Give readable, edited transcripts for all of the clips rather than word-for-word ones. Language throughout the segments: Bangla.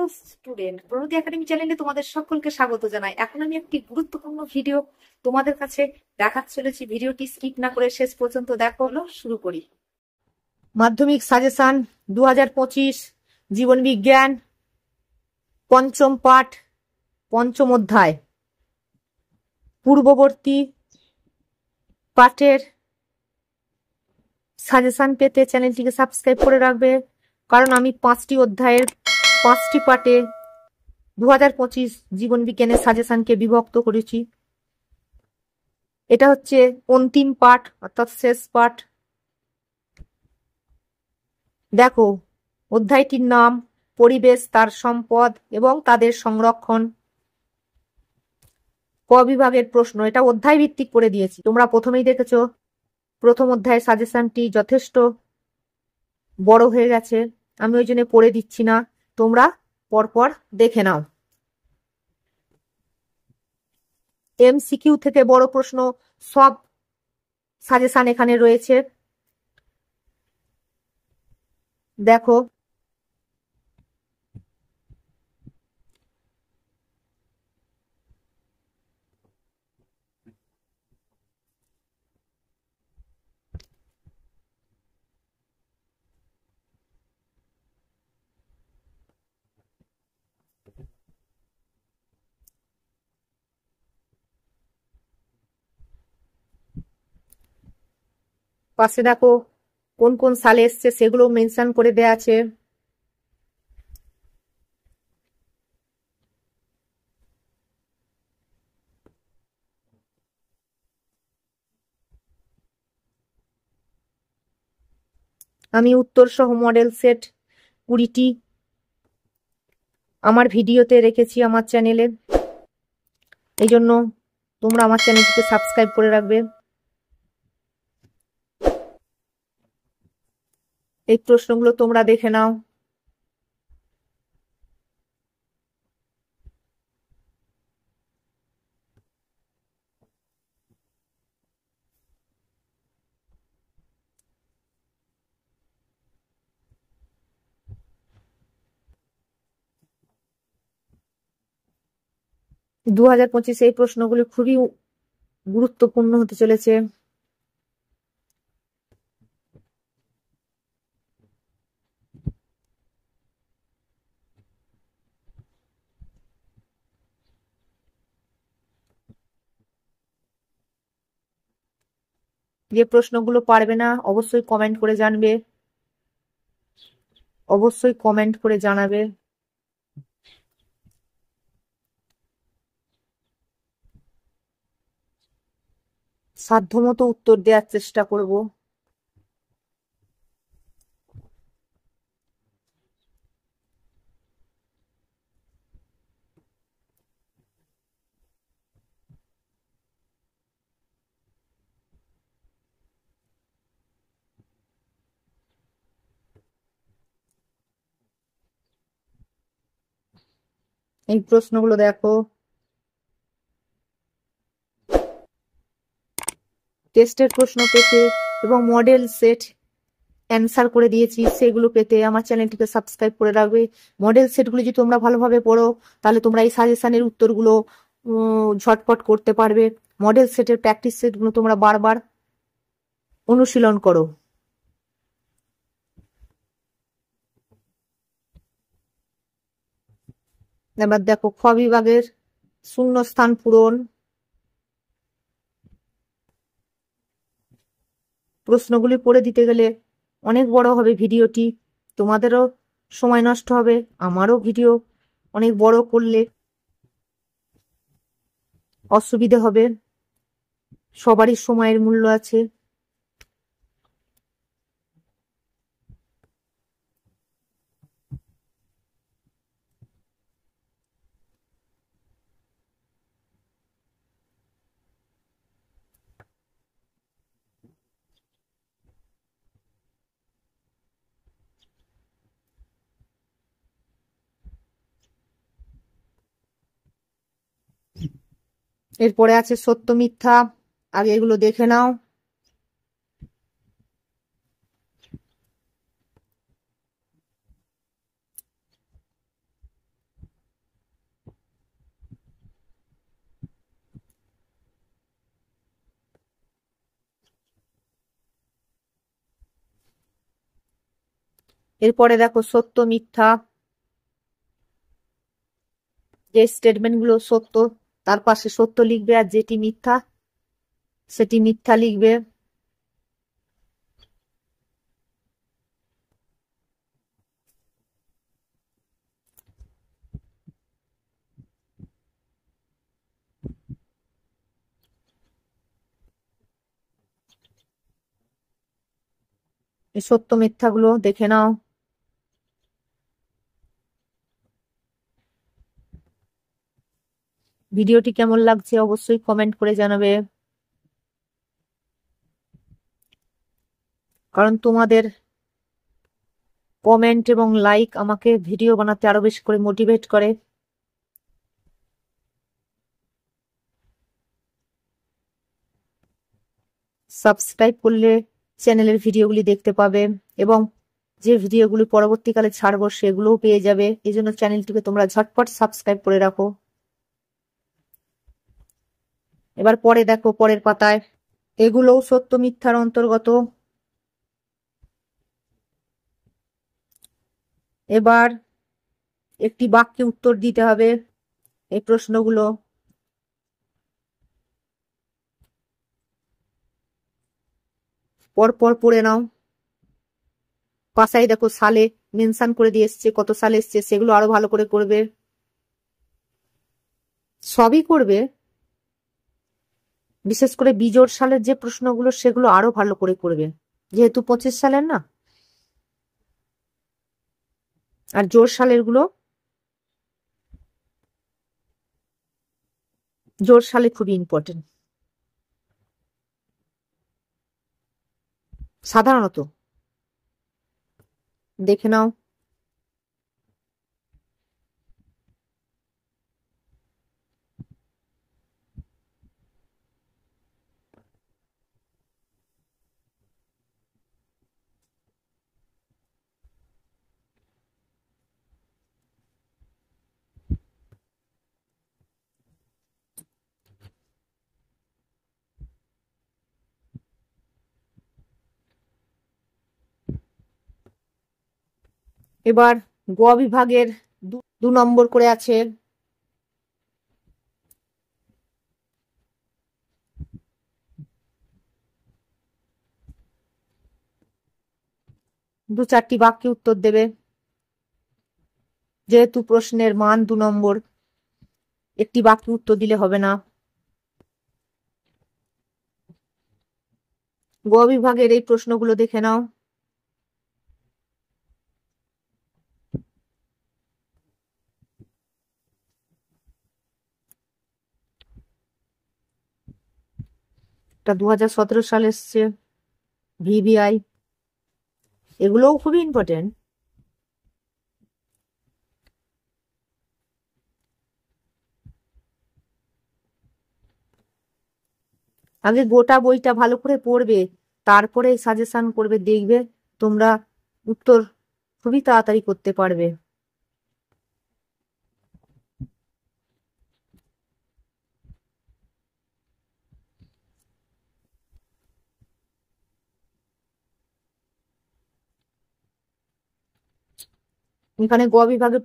হ্যালো স্টুডেন্ট, প্রণতি একাডেমি চ্যানেলে তোমাদের সকলকে স্বাগত জানাই। এখন আমি একটি গুরুত্বপূর্ণ ভিডিও তোমাদের কাছে দেখাতে চলেছি। ভিডিওটি স্কিপ না করে শেষ পর্যন্ত দেখো। হলো শুরু করি। মাধ্যমিক সাজেশন 2025 জীবন বিজ্ঞান পঞ্চম পাঠ পঞ্চম অধ্যায় পূর্ববর্তী পাঠের সাজেশন পেতে চ্যানেলটিকে সাবস্ক্রাইব করে রাখবে, কারণ আমি 5টি অধ্যায়ের 5টি পাঠে 2025 জীবন বিজ্ঞানের সাজেশনকে বিভক্ত করেছি। এটা হচ্ছে অন্তিম পাঠ, অর্থাৎ শেষ পাঠ। দেখো, অধ্যায়টির নাম পরিবেশ, তার সম্পদ এবং তাদের সংরক্ষণ। ক বিভাগের প্রশ্ন, এটা অধ্যায় ভিত্তিক করে দিয়েছি। তোমরা প্রথমেই দেখেছো প্রথম অধ্যায়ের সাজেশনটি যথেষ্ট বড় হয়ে গেছে, আমি ওই জন্য পড়ে দিচ্ছি না, তোমরা পরপর দেখে নাও। এমসিকিউ থেকে বড় প্রশ্ন সব সাজেশন এখানে রয়েছে। দেখো, পাশে দেখো কোন কোন সালে এসছে সেগুলো মেনশন করে দেয়া আছে। আমি উত্তর সহ মডেল সেট 20টি আমার ভিডিওতে রেখেছি আমার চ্যানেলে, এই জন্য তোমরা আমার চ্যানেলটিকে সাবস্ক্রাইব করে রাখবে। এই প্রশ্নগুলো তোমরা দেখে নাও। দু 2025 এই প্রশ্নগুলি খুবই গুরুত্বপূর্ণ হতে চলেছে। যে প্রশ্নগুলো পারবে না অবশ্যই কমেন্ট করে জানবে, অবশ্যই কমেন্ট করে জানাবে। সাধ্যমতো উত্তর দেওয়ার চেষ্টা করব। এই প্রশ্নগুলো দেখো, টেস্টের প্রশ্ন পেতে এবং মডেল সেট অ্যান্সার করে দিয়েছি, সেগুলো পেতে আমার চ্যানেলটিকে সাবস্ক্রাইব করে রাখবে। মডেল সেটগুলো যদি তোমরা ভালোভাবে পড়ো তাহলে তোমরা এই সাজেশনের উত্তরগুলো ঝটপট করতে পারবে। মডেল সেটের প্র্যাকটিস সেটগুলো তোমরা বারবার অনুশীলন করো। এবার দেখো, খ বিভাগের শূন্যস্থান পূরণ। প্রশ্নগুলি পড়ে দিতে গেলে অনেক বড় হবে ভিডিওটি, তোমাদেরও সময় নষ্ট হবে, আমারও ভিডিও অনেক বড় করলে অসুবিধে হবে। সবারই সময়ের মূল্য আছে। এরপরে আছে সত্য মিথ্যা, আগে এগুলো দেখে নাও। এরপরে দেখো সত্য মিথ্যা, যে স্টেটমেন্ট গুলো সত্য তার পাশে সত্য লিখবে, আর যেটি মিথ্যা সেটি মিথ্যা লিখবে। এই সত্য মিথ্যা গুলো দেখে নাও। ভিডিওটি কেমন লাগছে অবশ্যই কমেন্ট করে জানাবে, কারণ তোমাদের কমেন্ট এবং লাইক আমাকে ভিডিও বানাতে আরো বেশি করে মোটিভেট করে। সাবস্ক্রাইব করলে চ্যানেলের ভিডিওগুলি দেখতে পাবে এবং যে ভিডিওগুলি পরবর্তীকালে ছাড়বো সেগুলোও পেয়ে যাবে। এই জন্য চ্যানেলটিকে তোমরা ঝটপট সাবস্ক্রাইব করে রাখো। এবার পরে দেখো পরের পাতায়, এগুলোও সত্য মিথ্যার অন্তর্গত। এবার একটি বাক্যে উত্তর দিতে হবে এই প্রশ্নগুলো। পরপর পড়ে নাও। পাশায় দেখো সালে মেনশন করে দিয়ে এসছে, কত সালে এসছে সেগুলো আরো ভালো করে করবে। সবই করবে, বিশেষ করে বিজোড় সালের যে প্রশ্নগুলো সেগুলো আরো ভালো করে করবে, যেহেতু 25 সালের না। আর জোড় সালের গুলো, জোড় সালে খুবই ইম্পর্টেন্ট সাধারণত। দেখে নাও। এবার গ বিভাগের 2 নম্বর করে আছে। দু চারটি বাক্যে উত্তর দেবে, যেহেতু প্রশ্নের মান 2 নম্বর, একটি বাক্যে উত্তর দিলে হবে না। গ বিভাগের এই প্রশ্নগুলো দেখে নাও। এটা 2017 সালে এসছে, ভিভিআই। এগুলোও খুবই ইম্পর্টেন্ট। আগে গোটা বইটা ভালো করে পড়বে, তারপরে সাজেশন করবে, দেখবে তোমরা উত্তর খুবই তাড়াতাড়ি করতে পারবে। এখানে গ বিভাগে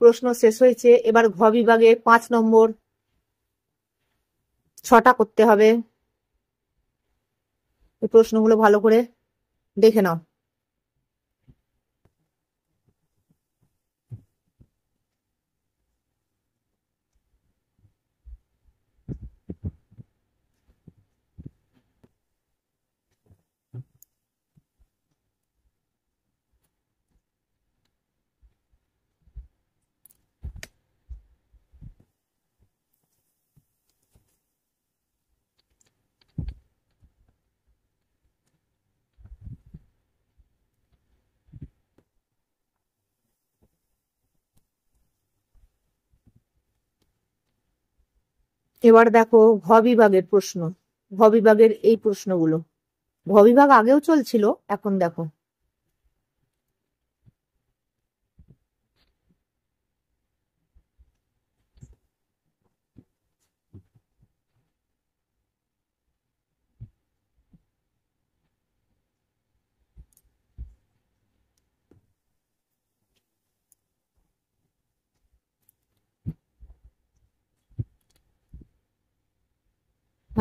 প্রশ্ন শেষ হয়েছে। এবার ঘ বিভাগে 5 নম্বর 6টা করতে হবে। এই প্রশ্নগুলো ভালো করে দেখে নাও। এবার দেখো ঘ বিভাগের প্রশ্ন। ঘ বিভাগের এই প্রশ্নগুলো, ঘ বিভাগ আগেও চলছিল, এখন দেখো।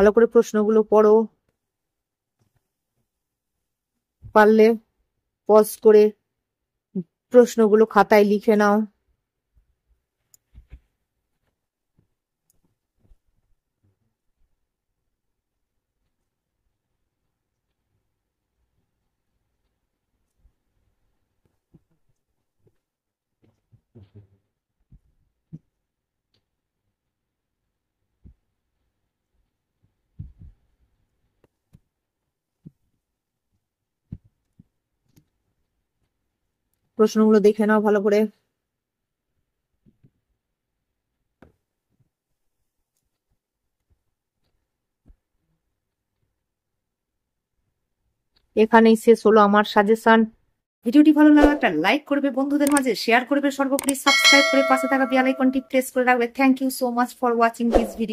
ভালো করে প্রশ্নগুলো পড়ো, পারলে পজ করে প্রশ্নগুলো খাতায় লিখে নাও। প্রশ্নগুলো দেখে নাও ভালো করে। এখানেই শেষ হলো আমার সাজেশন। ভিডিওটি ভালো লাগলে একটা লাইক করবে, বন্ধুদের মাঝে শেয়ার করবে, সর্বোপরি সাবস্ক্রাইব করে পাশে থাকা বেল আইকনটি প্রেস করে রাখবে। Thank you so much for watching this video.